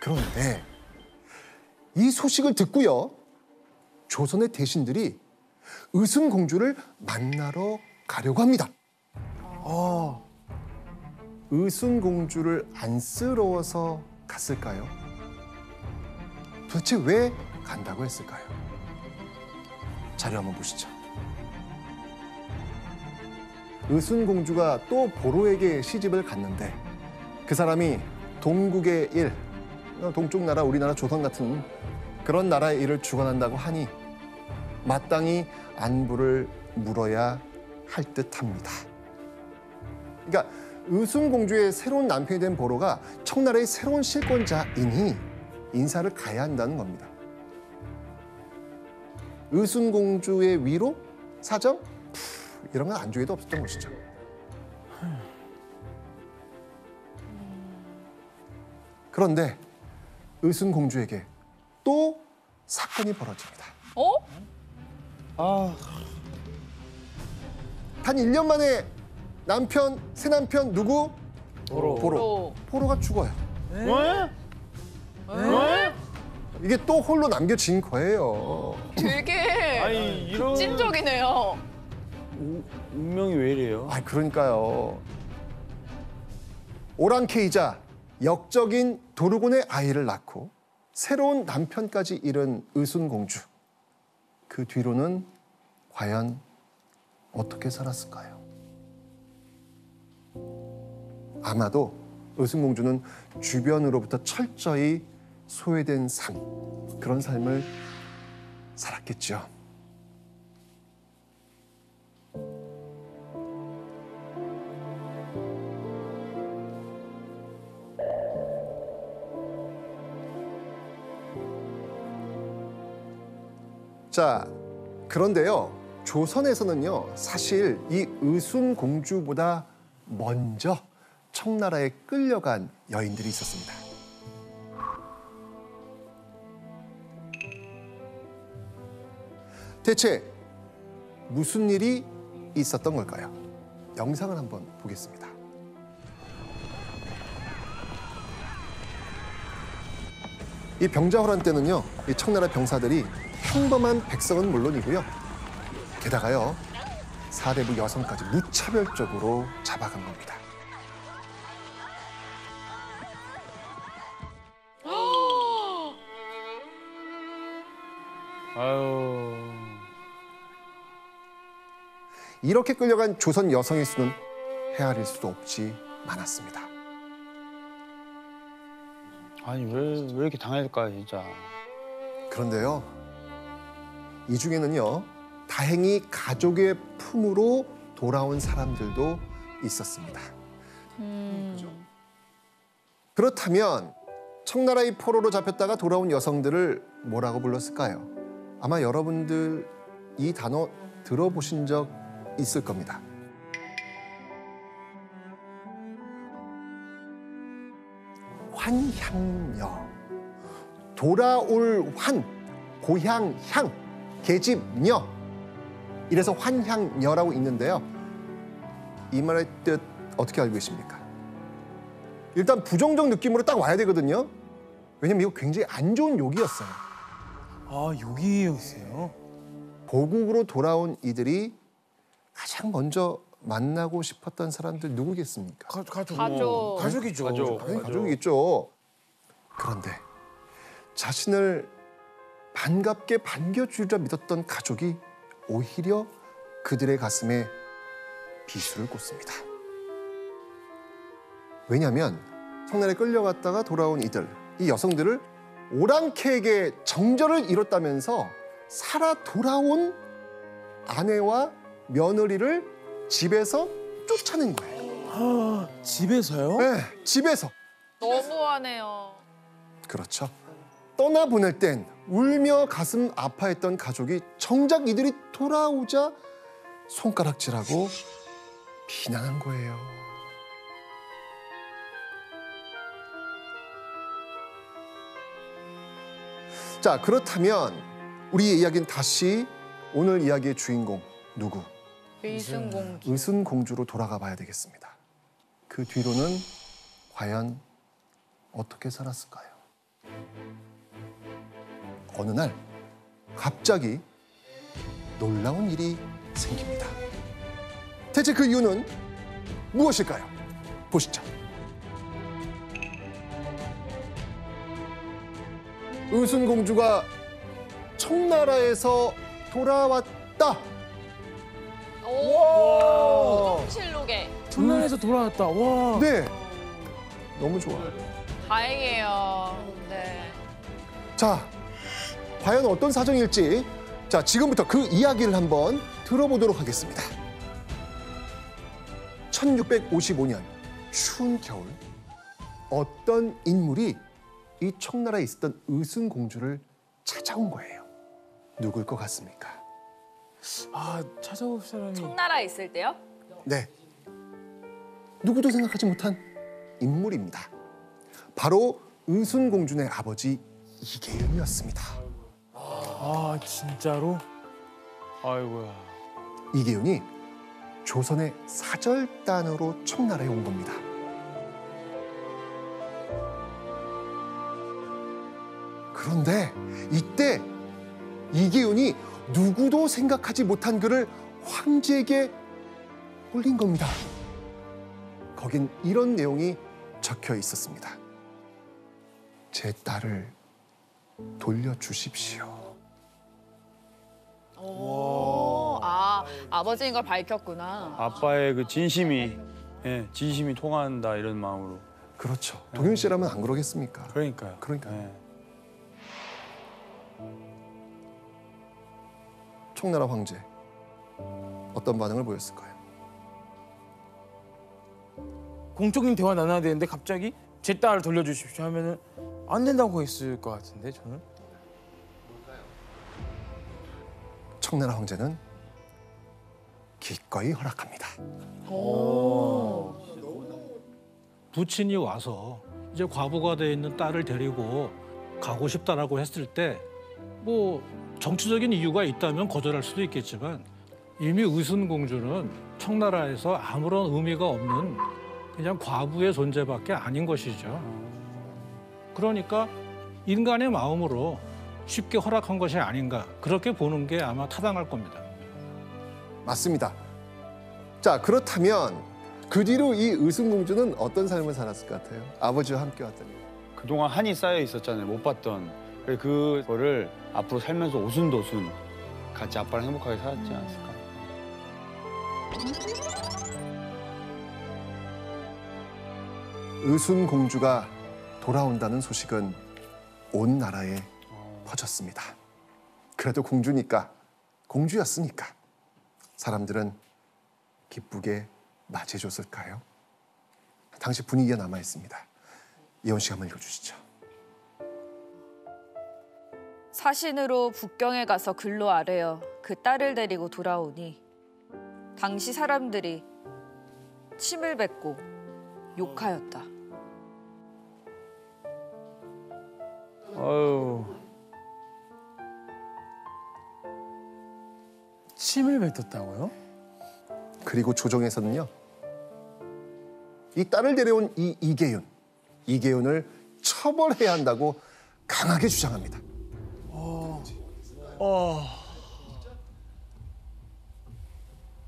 그런데 이 소식을 듣고요. 조선의 대신들이 의순공주를 만나러 가려고 합니다. 의순공주를 안쓰러워서 갔을까요? 도대체 왜 간다고 했을까요? 자료 한번 보시죠. 의순공주가 또 보로에게 시집을 갔는데 그 사람이 동국의 일, 동쪽 나라, 우리나라 조선 같은 그런 나라의 일을 주관한다고 하니 마땅히 안부를 물어야 할 듯합니다. 그러니까 의순공주의 새로운 남편이 된 보로가 청나라의 새로운 실권자이니 인사를 가야 한다는 겁니다. 의순공주의 위로? 사정? 이런 건 안중에도 없었던 것이죠. 그런데 의순공주에게 또 사건이 벌어집니다. 단 1년 만에 새 남편 누구? 보로. 보로가 죽어요. 이게 또 홀로 남겨진 거예요. 되게 급진적이네요. 운명이 왜 이래요? 그러니까요. 오랑캐이자 역적인 도르곤의 아이를 낳고 새로운 남편까지 잃은 의순공주. 그 뒤로는 과연 어떻게 살았을까요? 아마도 의순공주는 주변으로부터 철저히 소외된 그런 삶을 살았겠죠. 자, 그런데요. 조선에서는요. 사실 이 의순공주보다 먼저 청나라에 끌려간 여인들이 있었습니다. 대체 무슨 일이 있었던 걸까요? 영상을 한번 보겠습니다. 이 병자호란 때는요, 이 청나라 병사들이 평범한 백성은 물론이고요, 게다가요, 사대부 여성까지 무차별적으로 잡아간 겁니다. 이렇게 끌려간 조선 여성의 수는 헤아릴 수도 없이 많았습니다. 아니 왜 이렇게 당할까 진짜. 그런데요, 이 중에는요, 다행히 가족의 품으로 돌아온 사람들도 있었습니다. 그죠? 그렇다면 청나라의 포로로 잡혔다가 돌아온 여성들을 뭐라고 불렀을까요? 아마 여러분들 이 단어 들어보신 적 있을 겁니다. 환향녀. 돌아올 환, 고향 향, 계집녀. 이래서 환향녀라고 있는데요. 이 말의 뜻 어떻게 알고 계십니까? 일단 부정적 느낌으로 딱 와야 되거든요. 왜냐면 이거 굉장히 안 좋은 욕이었어요. 욕이었어요? 고국으로 돌아온 이들이 가장 먼저 만나고 싶었던 사람들 누구겠습니까? 가족이죠. 당연히 가족이겠죠. 그런데 자신을 반갑게 반겨주리라 믿었던 가족이 오히려 그들의 가슴에 비수를 꽂습니다. 왜냐하면 청나라에 끌려갔다가 돌아온 이 여성들을 오랑캐에게 정절을 이뤘다면서 살아 돌아온 아내와 며느리를 집에서 쫓아낸 거예요. 집에서요? 네, 집에서. 너무하네요. 그렇죠. 떠나보낼 땐 울며 가슴 아파했던 가족이 정작 이들이 돌아오자 손가락질하고 비난한 거예요. 자, 그렇다면 우리의 이야기는 다시 오늘 이야기의 주인공 누구? 의순공주. 의순공주로 돌아가 봐야 되겠습니다. 그 뒤로는 과연 어떻게 살았을까요? 어느 날 갑자기 놀라운 일이 생깁니다. 대체 그 이유는 무엇일까요? 보시죠. 의순공주가 청나라에서 돌아왔다. 오, 조정실록에. 청나라에서 돌아왔다. 와. 네, 너무 좋아요. 다행이에요. 네. 자, 과연 어떤 사정일지 자 지금부터 그 이야기를 한번 들어보도록 하겠습니다. 1655년 추운 겨울 어떤 인물이 이 청나라에 있었던 의순공주를 찾아온 거예요. 누굴 것 같습니까? 아, 찾아올 사람이. 청나라에 있을 때요? 네, 누구도 생각하지 못한 인물입니다. 바로 의순공주의 아버지 이계윤이었습니다. 아, 진짜로? 아이고야. 이계윤이 조선의 사절단으로 청나라에 온 겁니다. 그런데 이때 이계윤이 누구도 생각하지 못한 글을 황제에게 올린 겁니다. 거긴 이런 내용이 적혀 있었습니다. 제 딸을 돌려주십시오. 오, 아버지인 걸 밝혔구나. 아빠의 그 진심이, 예, 진심이 통한다 이런 마음으로. 그렇죠. 동윤 씨라면 안 그러겠습니까? 그러니까요. 그러니까요. 예. 청나라 황제 어떤 반응을 보였을까요? 공적인 대화 나눠야 되는데 갑자기 제 딸 돌려주십시오 하면은 안 된다고 했을 것 같은데 저는. 청나라 황제는 기꺼이 허락합니다. 부친이 와서 이제 과부가 돼 있는 딸을 데리고 가고 싶다라고 했을 때 뭐 정치적인 이유가 있다면 거절할 수도 있겠지만 이미 의순공주는 청나라에서 아무런 의미가 없는 그냥 과부의 존재밖에 아닌 것이죠. 그러니까 인간의 마음으로 쉽게 허락한 것이 아닌가 그렇게 보는 게 아마 타당할 겁니다. 맞습니다. 자, 그렇다면 그 뒤로 이 의순공주는 어떤 삶을 살았을 것 같아요? 아버지와 함께 왔더니. 그동안 한이 쌓여 있었잖아요. 못 봤던. 그래서 그거를 앞으로 살면서 오순도순 같이 아빠랑 행복하게 살았지 않았을까. 의순공주가 돌아온다는 소식은 온 나라에 퍼졌습니다. 그래도 공주니까, 공주였으니까 사람들은 기쁘게 맞이해줬을까요? 당시 분위기가 남아있습니다. 이혼 씨가 한번 읽어주시죠. 사신으로 북경에 가서 글로 아뢰어 그 딸을 데리고 돌아오니 당시 사람들이 침을 뱉고 욕하였다. 아유. 침을 뱉었다고요? 그리고 조정에서는요, 이 딸을 데려온 이 이계윤을 처벌해야 한다고 강하게 주장합니다.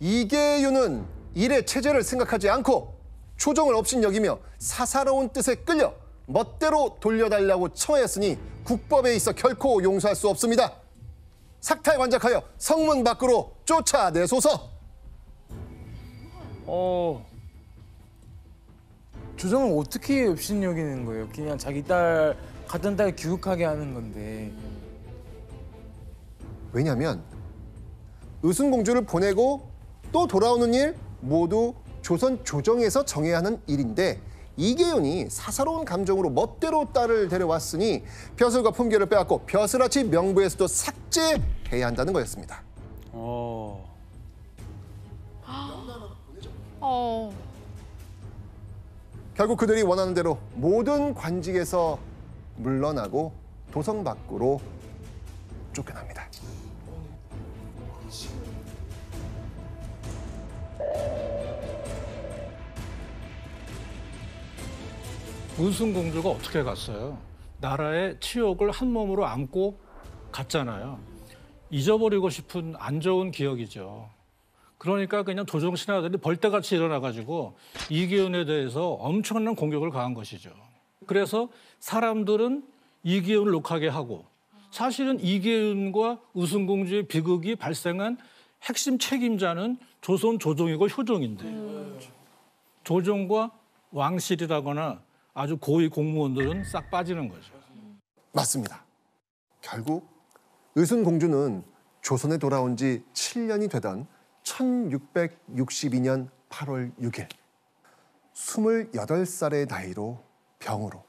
이계윤은 일의 체제를 생각하지 않고 조정을 업신여기며 사사로운 뜻에 끌려 멋대로 돌려달라고 청하였으니 국법에 있어 결코 용서할 수 없습니다. 삭탈관작하여 성문 밖으로 쫓아내소서. 조정을 어떻게 업신여기는 거예요? 그냥 자기 딸 같은 딸 교육하게 하는 건데. 왜냐하면 의순공주를 보내고 또 돌아오는 일 모두 조선 조정에서 정해야 하는 일인데 이계윤이 사사로운 감정으로 멋대로 딸을 데려왔으니 벼슬과 품계를 빼앗고 벼슬아치 명부에서도 삭제해야 한다는 거였습니다. 결국 그들이 원하는 대로 모든 관직에서 물러나고 도성 밖으로 쫓겨납니다. 의순공주가 어떻게 갔어요? 나라의 치욕을 한 몸으로 안고 갔잖아요. 잊어버리고 싶은 안 좋은 기억이죠. 그러니까 그냥 조정 신하들이 벌떼같이 일어나가지고 이기훈에 대해서 엄청난 공격을 가한 것이죠. 그래서 사람들은 이기훈을 욕하게 하고 사실은 이기훈과 의순공주의 비극이 발생한 핵심 책임자는 조선 조정이고 효종인데 조정과 왕실이라거나 아주 고위 공무원들은 싹 빠지는 거죠. 맞습니다. 결국 의순공주는 조선에 돌아온 지 7년이 되던 1662년 8월 6일 28살의 나이로 병으로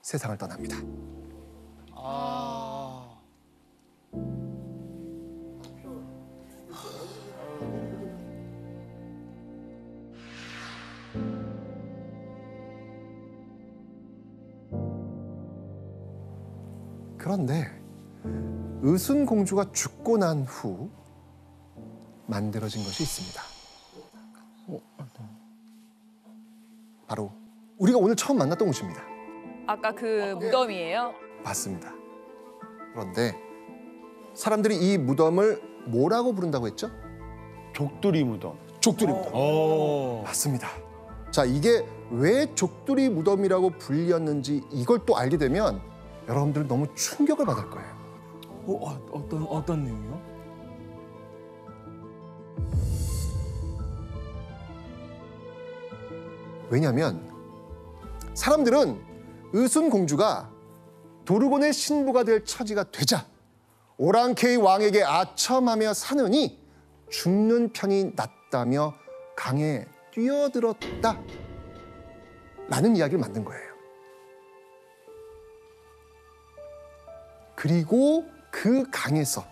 세상을 떠납니다. 그런데 의순공주가 죽고 난 후 만들어진 것이 있습니다. 바로 우리가 오늘 처음 만났던 곳입니다. 아까 그 무덤이에요? 맞습니다. 그런데 사람들이 이 무덤을 뭐라고 부른다고 했죠? 족두리 무덤. 족두리 무덤. 오. 맞습니다. 자, 이게 왜 족두리 무덤이라고 불렸는지 이걸 또 알게 되면 여러분들은 너무 충격을 받을 거예요. 어떤 내용이요? 왜냐하면 사람들은 의순공주가 도르곤의 신부가 될 처지가 되자 오랑캐의 왕에게 아첨하며 사느니 죽는 편이 낫다며 강에 뛰어들었다 라는 이야기를 만든 거예요. 그리고 그 강에서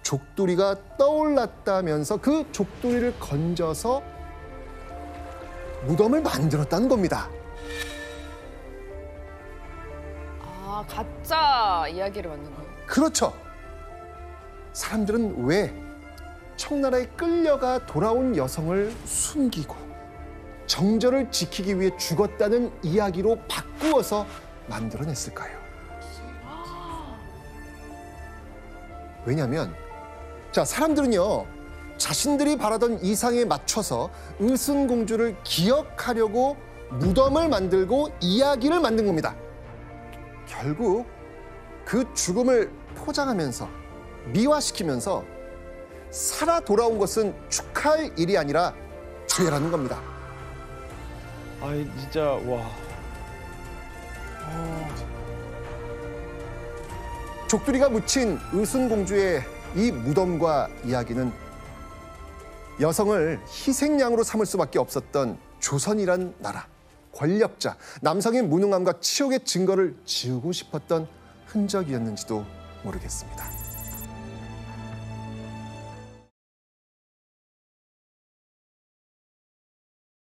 족두리가 떠올랐다면서 그 족두리를 건져서 무덤을 만들었다는 겁니다. 아, 가짜 이야기를 만든 거예요. 그렇죠. 사람들은 왜 청나라에 끌려가 돌아온 여성을 숨기고 정절을 지키기 위해 죽었다는 이야기로 바꾸어서 만들어냈을까요? 왜냐하면 자, 사람들은요 자신들이 바라던 이상에 맞춰서 의순공주를 기억하려고 무덤을 만들고 이야기를 만든 겁니다. 결국 그 죽음을 포장하면서 미화시키면서 살아 돌아온 것은 축하할 일이 아니라 죄라는 겁니다. 아이 진짜 와. 족두리가 묻힌 의순공주의 이 무덤과 이야기는 여성을 희생양으로 삼을 수밖에 없었던 조선이란 나라, 권력자, 남성의 무능함과 치욕의 증거를 지우고 싶었던 흔적이었는지도 모르겠습니다.